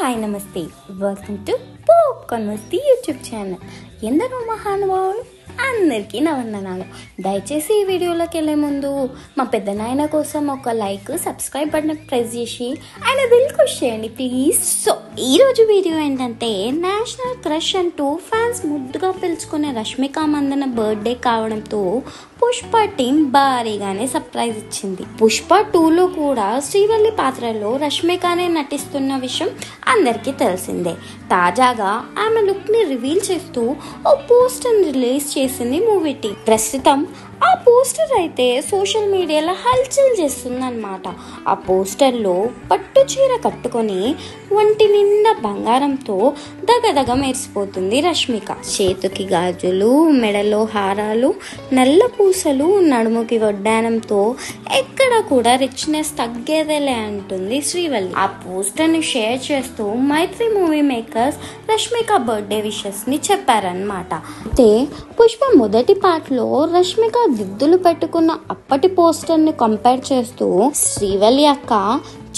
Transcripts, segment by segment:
Hi నమస్తే, welcome to popcorn Masti YouTube channel. ఎందరో మహానుభావులు అందరికీ నా వందనాలు. దయచేసి ఈ వీడియోలోకి వెళ్ళే ముందు మా పెద్ద నాయన కోసం ఒక లైక్, సబ్స్క్రైబ్ బటన్ ప్రెస్ చేసి ఆయన దిల్ ఖుష్ చేయండి ప్లీజ్. సో ఈరోజు వీడియో ఏంటంటే, నేషనల్ క్రష్ అంటూ ఫ్యాన్స్ ముద్దుగా పిలుచుకునే రష్మిక మందన బర్త్డే కావడంతో పుష్ప టీం భారీగానే సర్ప్రైజ్ ఇచ్చింది. పుష్ప 2లో కూడా శ్రీవల్లి పాత్రలో రష్మికనే నటిస్తున్న విషయం అందరికీ తెలిసిందే. తాజాగా ఆమె లుక్ ని రివీల్ చేస్తూ ఓ పోస్టర్ రిలీజ్ చేసింది మూవీ టీం. ప్రస్తుతం ఆ పోస్టర్ అయితే సోషల్ మీడియాలో హల్చల్ చేస్తుందన్నమాట. ఆ పోస్టర్లో పట్టు చీర కట్టుకొని ఒంటి నిండా బంగారంతో దగదగ మెరిసిపోతుంది రష్మిక. చేతికి గాజులు, మెడలో హారాలు, నల్ల పూసలు, నడుముకి వడ్డానంతో ఎక్కడ కూడా రిచ్నెస్ తగ్గేదేలే అంటుంది శ్రీవల్లి. ఆ పోస్టర్ని షేర్ చేస్తూ Mythri movie makers Rashmika birthday wishes ని చెప్పారన్నమాట. అయితే పుష్ప మొదటి పార్ట్లో రష్మిక దిద్దులు పెట్టుకున్న అప్పటి పోస్టర్ ని కంపేర్ చేస్తూ శ్రీవల్లి అక్క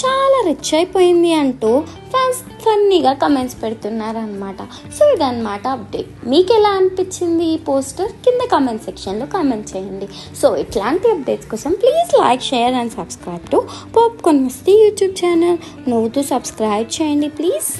చాలా రిచ్ అయిపోయింది అంటూ ఫ్యాన్స్ ఫన్నీగా కమెంట్స్ పెడుతున్నారనమాట. సో ఇదన్నమాట అప్డేట్. మీకు ఎలా అనిపించింది ఈ పోస్టర్? కింద కమెంట్ సెక్షన్లో కమెంట్ చేయండి. సో ఇట్లాంటి అప్డేట్స్ కోసం please like, share and subscribe to popcorn Masti YouTube channel. నవ్వుతూ సబ్స్క్రైబ్ చేయండి ప్లీజ్.